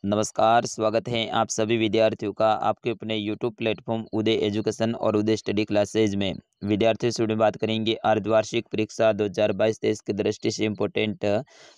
नमस्कार, स्वागत है आप सभी विद्यार्थियों का आपके अपने यूट्यूब प्लेटफॉर्म उदय एजुकेशन और उदय स्टडी क्लासेज में। विद्यार्थियों से जुड़े बात करेंगे अर्धवार्षिक परीक्षा 2022-23 की दृष्टि से इम्पोर्टेंट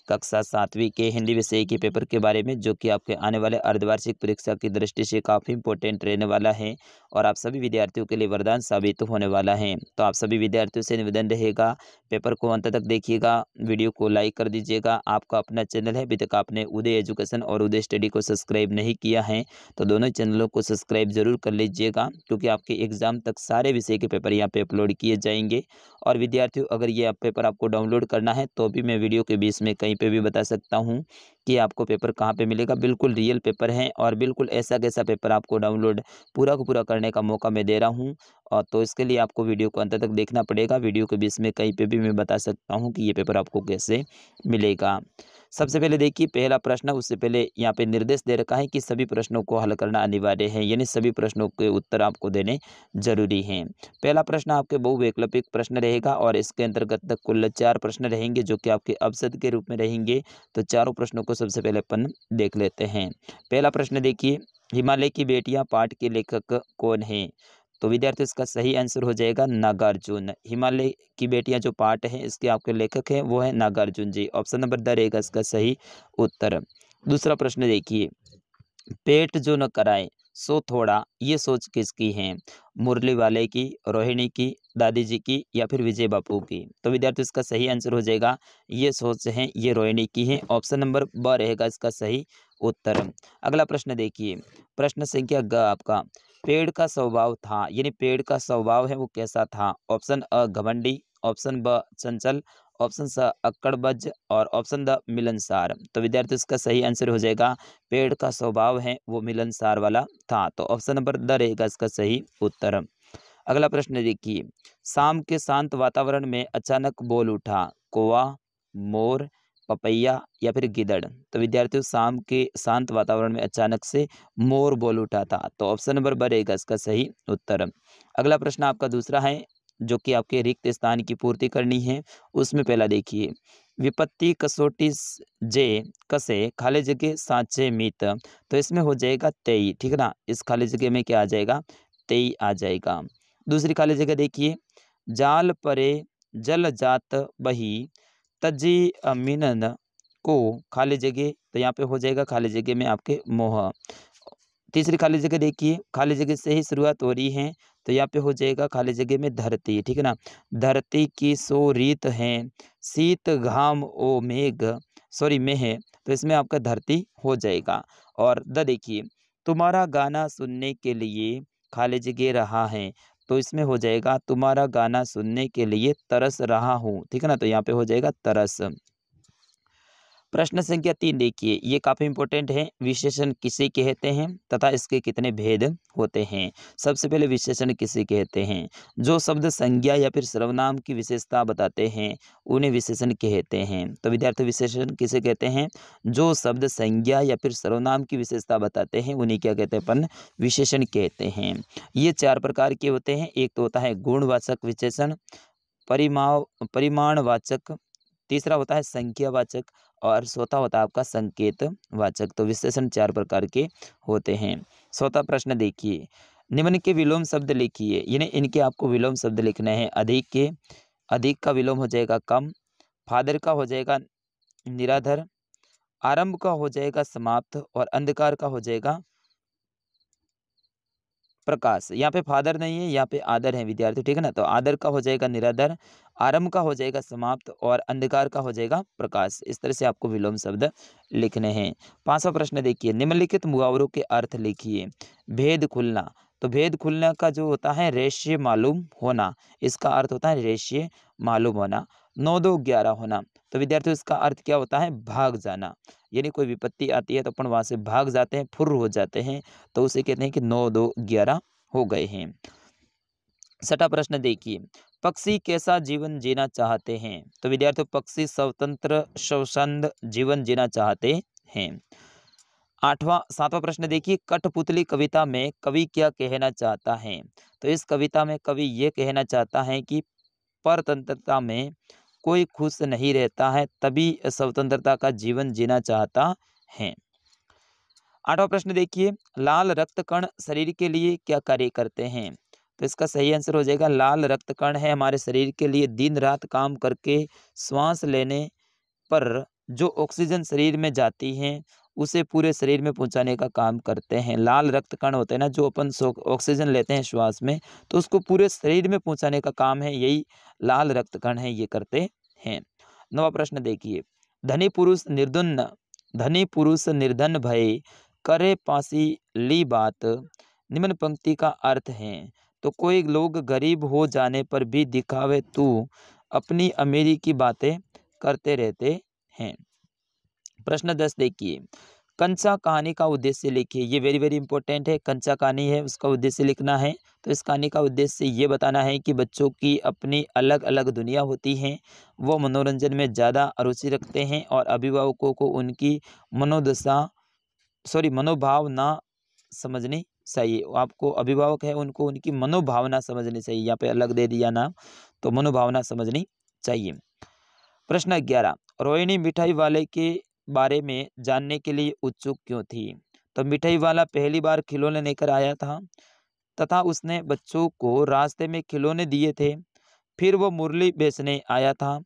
कक्षा 7वीं के हिंदी विषय के पेपर के बारे में, जो कि आपके आने वाले अर्धवार्षिक परीक्षा की दृष्टि से काफ़ी इम्पोर्टेंट रहने वाला है और आप सभी विद्यार्थियों के लिए वरदान साबित होने वाला है। तो आप सभी विद्यार्थियों से निवेदन रहेगा, पेपर को अंत तक देखिएगा, वीडियो को लाइक कर दीजिएगा। आपका अपना चैनल है, अभी तक आपने उदय एजुकेशन और उदय स्टडी को सब्सक्राइब नहीं किया है तो दोनों चैनलों को सब्सक्राइब जरूर कर लीजिएगा, क्योंकि आपके एग्जाम तक सारे विषय के पेपर यहाँ पे अपलोड किए जाएंगे। और विद्यार्थियों, अगर ये पेपर आपको डाउनलोड करना है तो भी मैं वीडियो के बीच में कहीं पे भी बता सकता हूँ कि आपको पेपर कहाँ पे मिलेगा। बिल्कुल रियल पेपर है और बिल्कुल ऐसा कैसा पेपर आपको डाउनलोड पूरा को पूरा करने का मौका मैं दे रहा हूँ। और तो इसके लिए आपको वीडियो को अंत तक देखना पड़ेगा। वीडियो के बीच में कहीं पे भी मैं बता सकता हूँ कि ये पेपर आपको कैसे मिलेगा। सबसे पहले देखिए, पहला प्रश्न, उससे पहले यहाँ पे निर्देश दे रखा है कि सभी प्रश्नों को हल करना अनिवार्य है, यानी सभी प्रश्नों के उत्तर आपको देने जरूरी हैं। पहला प्रश्न आपके बहुवैकल्पिक प्रश्न रहेगा और इसके अंतर्गत तक कुल 4 प्रश्न रहेंगे, जो कि आपके अवसद के रूप में रहेंगे। तो चारों प्रश्नों को सबसे पहले अपन देख लेते हैं। पहला प्रश्न देखिए, हिमालय की बेटियां पाठ के लेखक कौन है? तो विद्यार्थी, इसका सही आंसर हो जाएगा नागार्जुन। हिमालय की बेटियां जो पाठ है, इसके आपके लेखक हैं वो है नागार्जुन जी। ऑप्शन नंबर द रहेगा इसका सही उत्तर। दूसरा प्रश्न देखिए, पेट जो न कराए सो थोड़ा, ये सोच किसकी है? मुरली वाले की, रोहिणी की, दादी जी की या फिर विजय बापू की? तो विद्यार्थी, इसका सही आंसर हो जाएगा ये सोच है, ये रोहिणी की है। ऑप्शन नंबर ब रहेगा इसका सही उत्तर। अगला प्रश्न देखिए, प्रश्न संख्या ग आपका, पेड़ का स्वभाव था, यानी पेड़ का स्वभाव है वो कैसा था? ऑप्शन अ घमंडी, ऑप्शन ब चंचल, ऑप्शन स अक्कड़बज और ऑप्शन द मिलनसार। तो विद्यार्थी, इसका सही आंसर हो जाएगा पेड़ का स्वभाव है वो मिलनसार वाला था। तो ऑप्शन नंबर द रहेगा इसका सही उत्तर। अगला प्रश्न देखिए, शाम के शांत वातावरण में अचानक बोल उठा, कौवा, मोर, पपैया या फिर गिदड़? तो विद्यार्थियों, शाम के शांत वातावरण में अचानक से मोर बोल उठा था। तो ऑप्शन नंबर ब रहेगा इसका सही उत्तर। अगला प्रश्न आपका दूसरा है, जो कि आपके रिक्त स्थान की पूर्ति करनी है। उसमें पहला देखिए, विपत्ति कसोटी जे कसे खाली जगह सांचे मीत। तो इसमें हो जाएगा तेई, ठीक है ना। इस खाली जगह में क्या आ जाएगा? तेई आ जाएगा। दूसरी खाली जगह देखिए, जाल परे जल जात बही तजी मिनन को खाली जगह। तो यहाँ पे हो जाएगा खाली जगह में आपके मोह। तीसरी खाली जगह देखिए, खाली जगह से ही शुरुआत हो रही है, तो यहाँ पे हो जाएगा खाली जगह में धरती, ठीक है ना। धरती की सो रीत है, शीत घाम ओ मेघ, सॉरी में है, तो इसमें आपका धरती हो जाएगा। और द देखिए, तुम्हारा गाना सुनने के लिए खाली जगह रहा है। तो इसमें हो जाएगा तुम्हारा गाना सुनने के लिए तरस रहा हूँ, ठीक है ना। तो यहाँ पे हो जाएगा तरस। प्रश्न संख्या 3 देखिए, ये काफी इंपॉर्टेंट है। विशेषण किसे कहते हैं तथा इसके कितने भेद होते हैं? सबसे पहले विशेषण किसे कहते हैं? जो शब्द संज्ञा या फिर सर्वनाम की विशेषता बताते हैं उन्हें विशेषण कहते हैं। तो विद्यार्थी, विशेषण किसे कहते हैं? जो शब्द संज्ञा या फिर सर्वनाम की विशेषता बताते हैं उन्हें क्या कहते हैं अपन? विशेषण कहते हैं। ये 4 प्रकार के होते हैं। एक तो होता है गुणवाचक विशेषण, परिमाणवाचक, तीसरा होता है संख्यावाचक और चौथा होता है आपका संकेतवाचक। तो विशेषण 4 प्रकार के होते हैं। चौथा प्रश्न देखिए, निम्न के विलोम शब्द लिखिए, यानी इनके आपको विलोम शब्द लिखने हैं। अधिक के, अधिक का विलोम हो जाएगा कम, फादर का हो जाएगा निराधर, आरंभ का हो जाएगा समाप्त और अंधकार का हो जाएगा प्रकाश। यहाँ पे फादर नहीं है, यहाँ पे आदर है विद्यार्थी, ठीक है ना। तो आदर का हो जाएगा निरादर, आरंभ का हो जाएगा समाप्त और अंधकार का हो जाएगा प्रकाश। इस तरह से आपको विलोम शब्द लिखने हैं। 5वां प्रश्न देखिए, निम्नलिखित मुहावरों के अर्थ लिखिए। भेद खुलना, तो भेद खुलने का जो होता है रहस्य मालूम होना, इसका अर्थ होता है रहस्य मालूम होना। 9 2 11 होना, तो विद्यार्थियों इसका अर्थ क्या होता है? भाग जाना, यानी कोई विपत्ति आती है तो अपन वहां से भाग जाते हैं, फुर्र हो जाते हैं, तो उसे कहते हैं कि 9 2 11 हो गए हैं। 6वां प्रश्न देखिए, पक्षी कैसा जीवन जीना चाहते हैं? तो विद्यार्थियों, पक्षी स्वतंत्र स्वच्छंद जीवन जीना चाहते हैं। 7वां प्रश्न देखिए, कठपुतली कविता में कवि क्या कहना चाहता है? तो इस कविता में कवि ये कहना चाहता है कि परतंत्रता में कोई खुश नहीं रहता है, तभी स्वतंत्रता का जीवन जीना चाहता है। 8वां प्रश्न देखिए, लाल रक्त कण शरीर के लिए क्या कार्य करते हैं? तो इसका सही आंसर हो जाएगा लाल रक्त कण है हमारे शरीर के लिए दिन रात काम करके श्वास लेने पर जो ऑक्सीजन शरीर में जाती है उसे पूरे शरीर में पहुंचाने का काम करते हैं। लाल रक्त कण होते हैं ना, जो अपन ऑक्सीजन लेते हैं श्वास में, तो उसको पूरे शरीर में पहुंचाने का काम है, यही लाल रक्त कण है, ये करते हैं। 9वां प्रश्न देखिए, धनी पुरुष निर्धन धनी पुरुष निर्धन भय करे पासी ली बात निम्न पंक्ति का अर्थ है। तो कोई लोग गरीब हो जाने पर भी दिखावे तू अपनी अमीरी की बातें करते रहते हैं। प्रश्न 10 देखिए, कंचा कहानी का उद्देश्य लिखिए। ये वेरी वेरी इंपॉर्टेंट है। कंचा कहानी है, उसका उद्देश्य लिखना है। तो इस कहानी का उद्देश्य ये बताना है कि बच्चों की अपनी अलग अलग दुनिया होती है, वो मनोरंजन में ज़्यादा रुचि रखते हैं और अभिभावकों को उनकी मनोभावना समझनी चाहिए। आपको अभिभावक है उनको उनकी मनोभावना समझनी चाहिए। यहाँ पे अलग दे दिया नाम, तो मनोभावना समझनी चाहिए। प्रश्न 11, रोहिणी मिठाई वाले के बारे में जानने के लिए उत्सुक क्यों थी? तो मिठाई वाला पहली बार खिलौने लेकर आया था तथा उसने बच्चों को रास्ते में खिलौने दिए थे। फिर वो मुरली बेचने आया था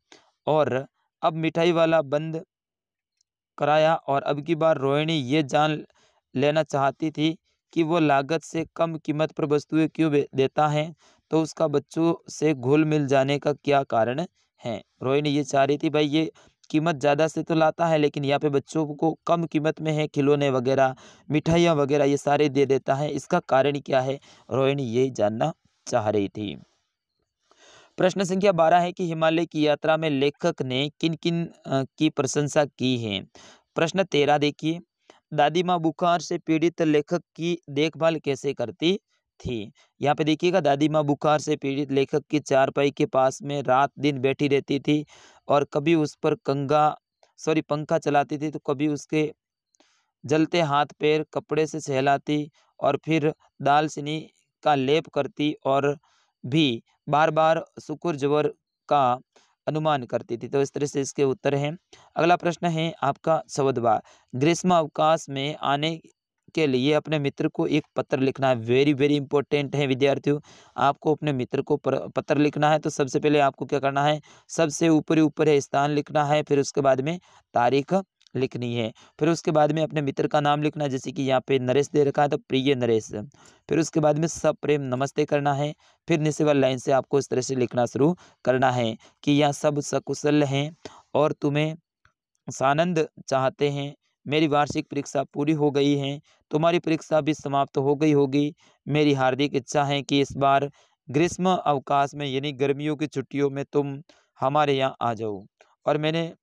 और अब मिठाई वाला बंद कराया और अब की बार रोहिणी ये जान लेना चाहती थी कि वो लागत से कम कीमत पर वस्तुएं क्यों देता है, तो उसका बच्चों से घुल मिल जाने का क्या कारण है। रोहिणी ये चाह रही थी भाई ये कीमत ज़्यादा से तो लाता है लेकिन यहाँ पे बच्चों को कम कीमत में है, खिलौने वगैरह मिठाइयाँ वगैरह ये सारे दे देता है, इसका कारण क्या है, रोहिणी ये जानना चाह रही थी। प्रश्न संख्या 12 है कि हिमालय की यात्रा में लेखक ने किन किन की प्रशंसा की है? प्रश्न 13 देखिए, दादी माँ बुखार से पीड़ित लेखक की देखभाल कैसे करती थी? यहाँ पे देखिएगा, दादी माँ बुखार से पीड़ित लेखक की चारपाई के पास में रात दिन बैठी रहती थी और कभी उस पर पंखा चलाती थी तो कभी उसके जलते हाथ पैर कपड़े से सहलाती और फिर दालचीनी का लेप करती और भी बार बार शुक्र जबर का अनुमान करती थी। तो इस तरह से इसके उत्तर हैं। अगला प्रश्न है आपका 14वां, ग्रीष्म अवकाश में आने के लिए अपने मित्र को एक पत्र लिखना है। वेरी वेरी इंपॉर्टेंट है विद्यार्थियों, आपको अपने मित्र को पत्र लिखना है। तो सबसे पहले आपको क्या करना है, सबसे ऊपर है स्थान लिखना है, फिर उसके बाद में तारीख लिखनी है, फिर उसके बाद में अपने मित्र का नाम लिखना है, जैसे कि यहाँ पे नरेश दे रखा है तो प्रिय नरेश, फिर उसके बाद में सब प्रेम नमस्ते करना है, फिर नीचे वाली लाइन से आपको इस तरह से लिखना शुरू करना है कि यहाँ सब सकुशल हैं और तुम्हें सानंद चाहते हैं। मेरी वार्षिक परीक्षा पूरी हो गई है, तुम्हारी परीक्षा भी समाप्त हो गई होगी। मेरी हार्दिक इच्छा है कि इस बार ग्रीष्म अवकाश में यानी गर्मियों की छुट्टियों में तुम हमारे यहाँ आ जाओ। और मैंने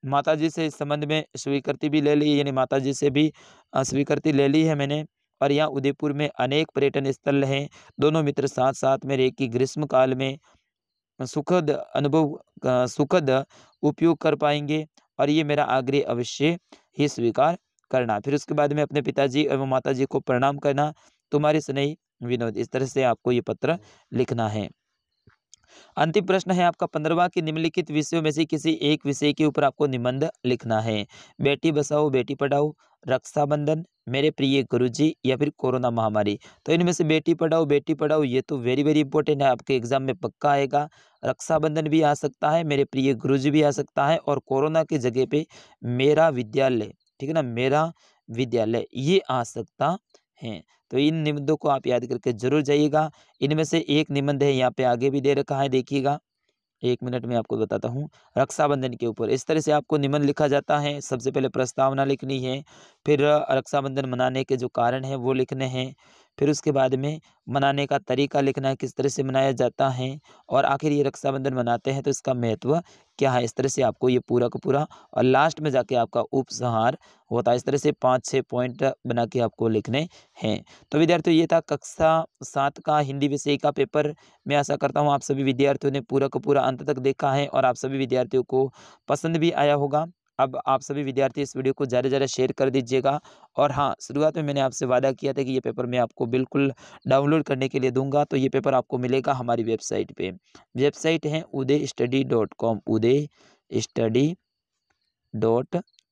माताजी से इस संबंध में स्वीकृति भी ले ली, यानी माताजी से भी स्वीकृति ले ली है मैंने। और यहाँ उदयपुर में अनेक पर्यटन स्थल हैं, दोनों मित्र साथ साथ में रह के ग्रीष्म काल में सुखद उपयोग कर पाएंगे और ये मेरा आग्रह अवश्य ही स्वीकार करना। फिर उसके बाद में अपने पिताजी एवं माताजी को प्रणाम करना। तुम्हारी स्नेही विनोद। इस तरह से आपको ये पत्र लिखना है। अंतिम प्रश्न है आपका 15वां कि निम्नलिखित विषयों में से किसी एक विषय के ऊपर आपको निबंध लिखना है। बेटी बचाओ बेटी पढ़ाओ, रक्षाबंधन, मेरे प्रिय गुरुजी या फिर कोरोना महामारी। तो इनमें से बेटी पढ़ाओ ये तो वेरी वेरी इंपॉर्टेंट है, आपके एग्जाम में पक्का आएगा। रक्षाबंधन भी आ सकता है, मेरे प्रिय गुरुजी भी आ सकता है और कोरोना की जगह पे मेरा विद्यालय, ठीक है ना, मेरा विद्यालय ये आ सकता है। तो इन निबंधों को आप याद करके जरूर जाइएगा। इनमें से एक निबंध है यहाँ पे आगे भी दे रखा है, देखिएगा, 1 मिनट में आपको बताता हूँ। रक्षाबंधन के ऊपर इस तरह से आपको निबंध लिखा जाता है। सबसे पहले प्रस्तावना लिखनी है, फिर रक्षाबंधन मनाने के जो कारण है वो लिखने हैं, फिर उसके बाद में मनाने का तरीका लिखना है, किस तरह से मनाया जाता है, और आखिर ये रक्षाबंधन मनाते हैं तो इसका महत्व क्या है। इस तरह से आपको ये पूरा का पूरा, और लास्ट में जाके आपका उपसंहार होता है। इस तरह से 5-6 पॉइंट बना के आपको लिखने हैं। तो विद्यार्थियों ये था कक्षा 7 का हिंदी विषय का पेपर। मैं आशा करता हूँ आप सभी विद्यार्थियों ने पूरा का पूरा अंत तक देखा है और आप सभी विद्यार्थियों को पसंद भी आया होगा। अब आप सभी विद्यार्थी इस वीडियो को ज़्यादा से ज़्यादा शेयर कर दीजिएगा। और हाँ, शुरुआत में मैंने आपसे वादा किया था कि ये पेपर मैं आपको बिल्कुल डाउनलोड करने के लिए दूंगा। तो ये पेपर आपको मिलेगा हमारी वेबसाइट पे। वेबसाइट है uday study.com, uday study.com।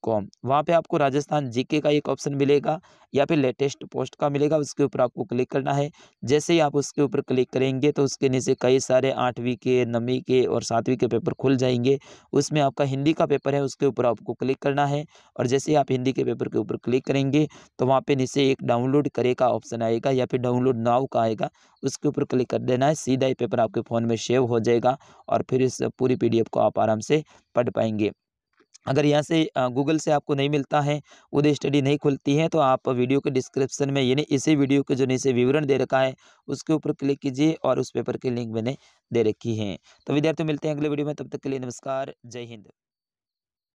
Com. वहाँ पे आपको राजस्थान जीके का एक ऑप्शन मिलेगा या फिर लेटेस्ट पोस्ट का मिलेगा, उसके ऊपर आपको क्लिक करना है। जैसे ही आप उसके ऊपर क्लिक करेंगे तो उसके नीचे कई सारे 8वीं के, 9वीं के और 7वीं के पेपर खुल जाएंगे। उसमें आपका हिंदी का पेपर है, उसके ऊपर आपको क्लिक करना है और जैसे ही आप हिंदी के पेपर के ऊपर क्लिक करेंगे तो वहाँ पे नीचे एक डाउनलोड करे का ऑप्शन आएगा या फिर डाउनलोड नाउ का आएगा, उसके ऊपर क्लिक कर देना है। सीधा ही पेपर आपके फ़ोन में सेव हो जाएगा और फिर इस पूरी पीडीएफ को आप आराम से पढ़ पाएंगे। अगर यहाँ से गूगल से आपको नहीं मिलता है, उदय स्टडी नहीं खुलती है, तो आप वीडियो के डिस्क्रिप्शन में यानी इसी वीडियो के जो नीचे विवरण दे रखा है उसके ऊपर क्लिक कीजिए और उस पेपर की लिंक मैंने दे रखी है। तो विद्यार्थियों, मिलते हैं अगले वीडियो में, तब तक के लिए नमस्कार, जय हिंद।